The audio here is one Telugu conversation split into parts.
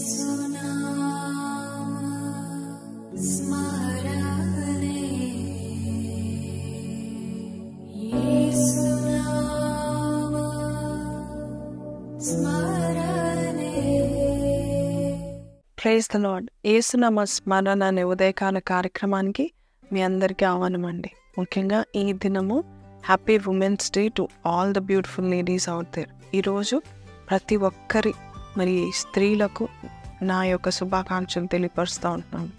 Praise the lord. యేసునామ స్మరణ అనే ఉదయకాల కార్యక్రమానికి మీ అందరికీ ఆహ్వానం అండి. ముఖ్యంగా ఈ దినము happy women's day to all the beautiful ladies out there. ఈరోజు ప్రతి ఒక్కరి స్త్రీలకు నా యొక్క శుభాకాంక్షలు తెలియపరుస్తూ ఉంటున్నాను.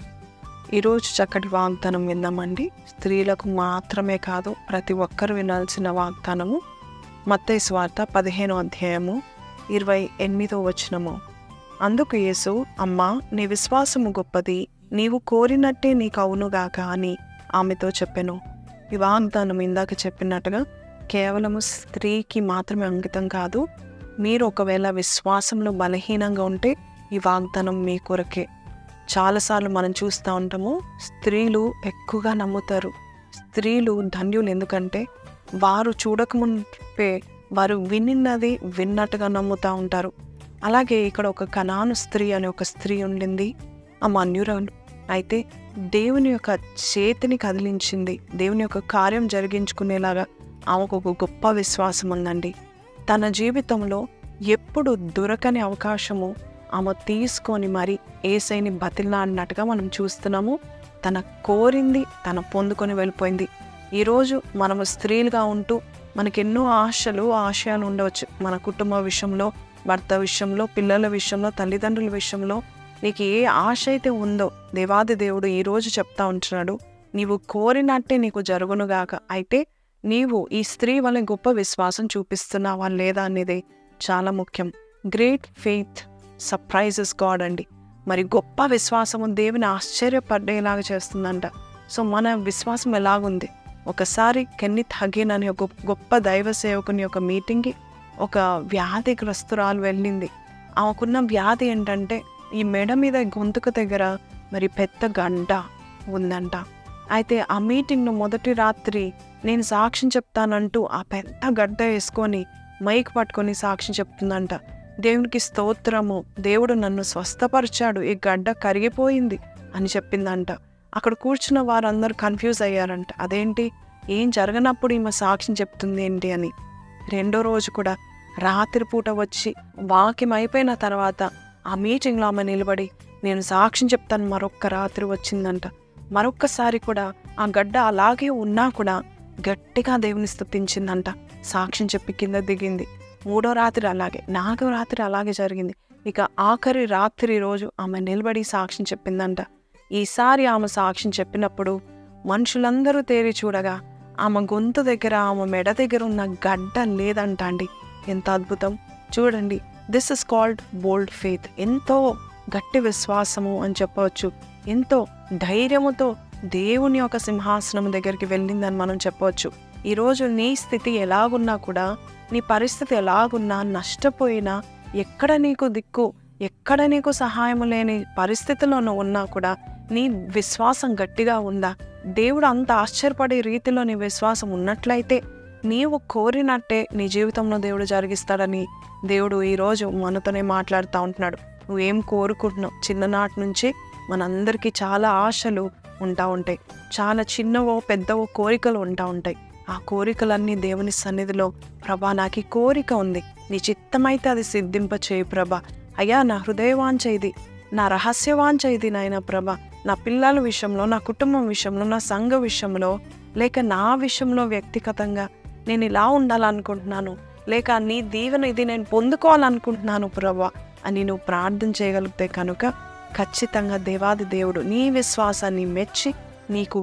ఈరోజు చక్కటి వాగ్దానం విందామండి. స్త్రీలకు మాత్రమే కాదు, ప్రతి ఒక్కరు వినాల్సిన వాగ్దానము. మత్తయి సువార్త 15వ అధ్యాయము 28వ వచనము. అందుకు యేసు, అమ్మా, నీ విశ్వాసము గొప్పది, నీవు కోరినట్టే నీకు అవునుగాక అని ఆమెతో చెప్పెను. ఈ వాగ్దానం ఇందాక చెప్పినట్టుగా కేవలము స్త్రీకి మాత్రమే అంకితం కాదు. మీరు ఒకవేళ విశ్వాసంలో బలహీనంగా ఉంటే ఈ వాగ్దానం మీ కొరకే. చాలాసార్లు మనం చూస్తూ ఉంటాము, స్త్రీలు ఎక్కువగా నమ్ముతారు. స్త్రీలు ధన్యులు, ఎందుకంటే వారు చూడకముందే వారు విన్నది విన్నట్టుగా నమ్ముతూ ఉంటారు. అలాగే ఇక్కడ ఒక కనాను స్త్రీ అనే ఒక స్త్రీ ఉండింది, ఆమె అన్యురాలు. అయితే దేవుని యొక్క చేతిని కదిలించింది, దేవుని యొక్క కార్యం జరిగించుకునేలాగా ఆమెకు ఒక గొప్ప విశ్వాసం ఉందండి. తన జీవితంలో ఎప్పుడు దొరకని అవకాశము ఆమె తీసుకొని మరి యేసయ్యని బతిలాడినట్టుగా మనం చూస్తున్నాము. తన కోరింది తన పొందుకొని వెళ్ళిపోయింది. ఈరోజు మనము స్త్రీలుగా ఉంటూ మనకెన్నో ఆశయాలు ఉండవచ్చు. మన కుటుంబ విషయంలో, భర్త విషయంలో, పిల్లల విషయంలో, తల్లిదండ్రుల విషయంలో నీకు ఏ ఆశ అయితే ఉందో దేవాది దేవుడు ఈరోజు చెప్తా ఉంటున్నాడు, నీవు కోరినట్టే నీకు జరుగునుగాక. అయితే నీవు ఈ స్త్రీ వల్ల గొప్ప విశ్వాసం చూపిస్తున్నావా లేదా అనేది చాలా ముఖ్యం. గ్రేట్ ఫెయిత్ సర్ప్రైజెస్ గాడ్ అండి. మరి గొప్ప విశ్వాసము దేవుని ఆశ్చర్యపడేలాగా చేస్తుందంట. సో మన విశ్వాసం ఎలాగుంది? ఒకసారి కెన్నిత్ హగీన్ అనే ఒక గొప్ప దైవ సేవకుని యొక్క మీటింగ్కి ఒక వ్యాధిగ్రస్తురాలు వెళ్ళింది. ఆమెకున్న వ్యాధి ఏంటంటే ఈ మెడ మీద గొంతుకు దగ్గర మరి పెద్ద గడ్డ ఉందంట. అయితే ఆ మీటింగ్ను మొదటి రాత్రి నేను సాక్ష్యం చెప్తానంటూ ఆ పెద్ద గడ్డ వేసుకొని మైక్ పట్టుకొని సాక్ష్యం చెప్తుందంట. దేవునికి స్తోత్రము, దేవుడు నన్ను స్వస్థపరిచాడు, ఈ గడ్డ కరిగిపోయింది అని చెప్పిందంట. అక్కడ కూర్చున్న వారందరూ కన్ఫ్యూజ్ అయ్యారంట, అదేంటి, ఏం జరగనప్పుడు ఈమె సాక్ష్యం చెప్తుంది ఏంటి అని. రెండో రోజు కూడా రాత్రిపూట వచ్చి వాక్యం అయిపోయిన తర్వాత ఆ మీటింగ్లో ఆమె నిలబడి నేను సాక్ష్యం చెప్తాను మరొక్క రాత్రి వచ్చిందంట. మరొక్కసారి కూడా ఆ గడ్డ అలాగే ఉన్నా కూడా గట్టిగా దేవుని స్తుతించిందంట. సాక్ష్యం చెప్పి కింద దిగింది. మూడో రాత్రి అలాగే, నాలుగో రాత్రి అలాగే జరిగింది. ఇక ఆఖరి రాత్రి రోజు ఆమె నిలబడి సాక్ష్యం చెప్పిందంట. ఈసారి ఆమె సాక్ష్యం చెప్పినప్పుడు మనుషులందరూ తేరి చూడగా ఆమె గొంతు దగ్గర, ఆమె మెడ దగ్గర ఉన్న గడ్డ లేదంట అండి. ఎంత అద్భుతం చూడండి. This is called bold faith. ఎంతో గట్టి విశ్వాసము అని చెప్పవచ్చు. ఎంతో ధైర్యముతో దేవుని యొక్క సింహాసనం దగ్గరికి వెళ్ళిందని మనం చెప్పవచ్చు. ఈరోజు నీ స్థితి ఎలాగున్నా కూడా, నీ పరిస్థితి ఎలాగున్నా, నష్టపోయినా, ఎక్కడ నీకు దిక్కు, ఎక్కడ నీకు సహాయం లేని పరిస్థితిలో నువ్వు ఉన్నా కూడా నీ విశ్వాసం గట్టిగా ఉందా? దేవుడు అంత ఆశ్చర్యపడే రీతిలో నీ విశ్వాసం ఉన్నట్లయితే నీవు కోరినట్టే నీ జీవితంలో దేవుడు జరిగిస్తాడని దేవుడు ఈరోజు మనతోనే మాట్లాడుతూ ఉంటున్నాడు. నువ్వేం కోరుకుంటున్నావు? చిన్ననాటి నుంచి మనందరికీ చాలా ఆశలు ఉంటాయి. చాలా చిన్నవో పెద్దవో కోరికలు ఉంటాయి. ఆ కోరికలన్నీ దేవుని సన్నిధిలో, ప్రభా నాకు ఈ కోరిక ఉంది, నీ చిత్తమైతే అది సిద్ధింప చేయి ప్రభా. అయ్యా నా హృదయవాంఛ ఇది, నా రహస్యవాంఛ ఇది నాయన ప్రభా. నా పిల్లల విషయంలో, నా కుటుంబం విషయంలో, నా సంఘ విషయంలో, లేక నా విషయంలో వ్యక్తిగతంగా నేను ఇలా ఉండాలనుకుంటున్నాను, లేక నీ దీవెన ఇది నేను పొందుకోవాలనుకుంటున్నాను ప్రభా అని నువ్వు ప్రార్థన చేయగలిగితే కనుక ఖచ్చితంగా దేవాది దేవుడు నీ విశ్వాసాన్ని మెచ్చి నీకు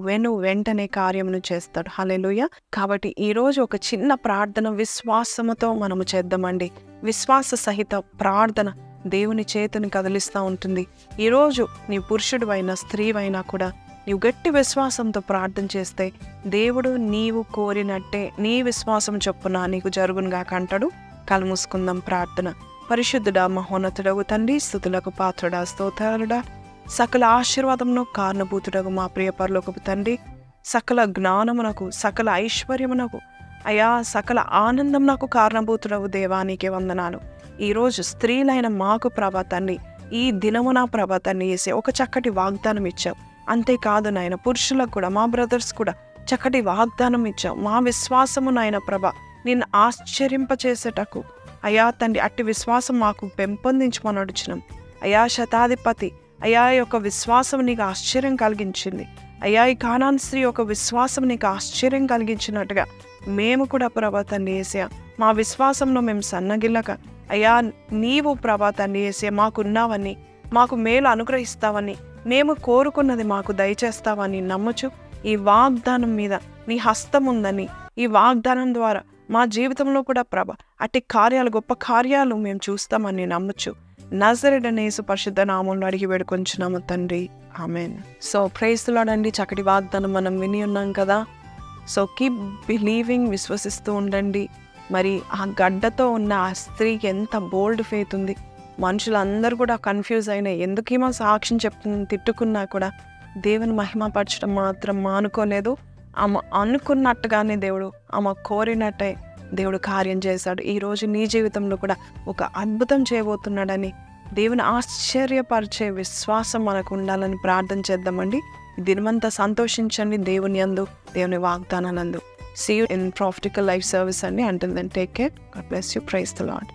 వెంటనే కార్యమును చేస్తాడు. హల్లెలూయా. కాబట్టి ఈరోజు ఒక చిన్న ప్రార్థన విశ్వాసముతో మనము చేద్దామండి. విశ్వాస సహిత ప్రార్థన దేవుని చేతిని కదిలిస్తూ ఉంటుంది. ఈరోజు నీ పురుషుడివైనా స్త్రీవైనా కూడా నీవు గట్టి విశ్వాసంతో ప్రార్థన చేస్తే దేవుడు నీవు కోరినట్టే నీ విశ్వాసం చొప్పున నీకు జరుగునుగాక అంటాడు. కళ్ళు మూసుకుందాం. ప్రార్థన. పరిశుద్ధుడా, మహోన్నతుడగు తండ్రి, స్తుతులకు పాత్రుడా, స్తోత్రుడా, సకల ఆశీర్వాదమును కారణభూతుడగు మా ప్రియ పరలోకపు తండ్రి, సకల జ్ఞానమునకు, సకల ఐశ్వర్యమునకు, అయా సకల ఆనందమునకు కారణభూతుడగు దేవానికే వందనాలు. ఈరోజు స్త్రీలైన మాకు ప్రభా తండ్రి, ఈ దినమున ప్రభా తండ్రి యేసయ్య ఒక చక్కటి వాగ్దానం ఇచ్చావు. అంతేకాదు నాయన పురుషులకు కూడా, మా బ్రదర్స్ కూడా చక్కటి వాగ్దానం ఇచ్చావు. మా విశ్వాసము నాయన ప్రభ నిన్ను ఆశ్చర్యింపచేసేటకు అయా తండ్రి అట్టి విశ్వాసం మాకు పెంపొందించమని అడుచున్నాం. అయా శతాధిపతి అయా యొక్క విశ్వాసం నీకు ఆశ్చర్యం కలిగించింది. అయా ఈ కానాన్ స్త్రీ యొక్క విశ్వాసం నీకు ఆశ్చర్యం కలిగించినట్టుగా మేము కూడా ప్రభా తండ్రి యేసయ్య మా విశ్వాసంలో మేము సన్నగిల్లక అయా నీవు ప్రభా తండ్రి యేసయ్య మాకున్నావని, మాకు మేలు అనుగ్రహిస్తావని, మేము కోరుకున్నది మాకు దయచేస్తావని నమ్ముచు ఈ వాగ్దానం మీద నీ హస్తం ఉందని, ఈ వాగ్దానం ద్వారా మా జీవితంలో కూడా ప్రభ అట్టి కార్యాలు, గొప్ప కార్యాలు మేము చూస్తామని నమ్మచ్చు. నజరేయుడైన యేసు పరిశుద్ధ నామములో అడిగి వేడుకొంచున్నాము తండ్రి, ఆమేన్. సో ప్రైజ్ ది లార్డ్ అండి. చక్కటి వాగ్దానం మనం విని ఉన్నాం కదా. సో కీప్ బిలీవింగ్, విశ్వసిస్తూ ఉండండి. మరి ఆ గడ్డతో ఉన్న ఆ స్త్రీకి ఎంత బోల్డ్ ఫెయిత్ ఉంది. మనుషులందరూ కూడా కన్ఫ్యూజ్ అయినాయి, ఎందుకేమో సాక్ష్యం చెప్తుంది, తిట్టుకున్నా కూడా దేవుని మహిమపరచడం మాత్రం మానుకోలేదు. ఆమె అనుకున్నట్టుగానే దేవుడు, ఆమె కోరినట్టే దేవుడు కార్యం చేశాడు. ఈరోజు నీ జీవితంలో కూడా ఒక అద్భుతం చేయబోతున్నాడని, దేవుని ఆశ్చర్యపరిచే విశ్వాసం మనకు ఉండాలని ప్రార్థన చేద్దామండి. దినమంతా సంతోషించండి దేవుని యందు, దేవుని వాగ్దానానందు. See you in Prophetical Life Service అండి. Until then, take care. God bless you. Praise the Lord.